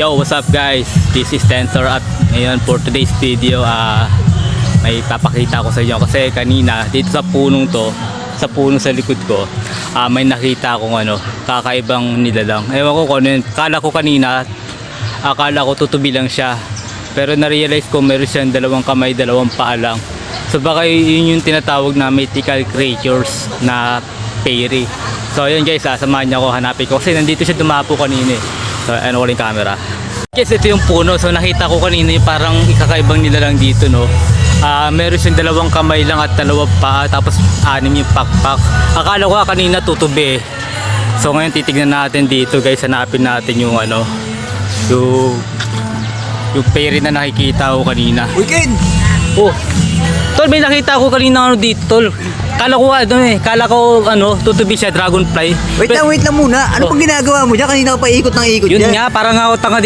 Yo, what's up guys? This is Tensor at ngayon for today's video may papakita ko sa inyo kasi kanina dito sa punong to, sa puno sa likod ko, may nakita akong kakaibang nilalang. Ewan ko kung ano yun. Kala ko kanina, akala ko tutubi lang siya. Pero na-realize ko meron siyang dalawang kamay, dalawang paa lang. So baka yun yung tinatawag na mythical creatures na fairy. So yun guys, samahan niyo ako, hanapin ko kasi nandito siya dumapo kanina eh. So ano ko yung camera. Guys, ito yung puno. So nakita ko kanina yung parang ikakaibang nilalang dito, no. Meron siyang dalawang kamay lang at dalawang paa, tapos anim yung pakpak. Akala ko kanina tutubi. So ngayon titignan natin dito guys, hanapin natin yung yung fairy na nakikita ko kanina. Weekend! Oh, tol, may nakita ko kanina dito, tol. Kala ko tutubi siya, dragonfly. Wait lang muna. Ano pang ginagawa mo dyan? Kanina ka pa ikot ng ikot Yun dyan. nga, parang ako tanga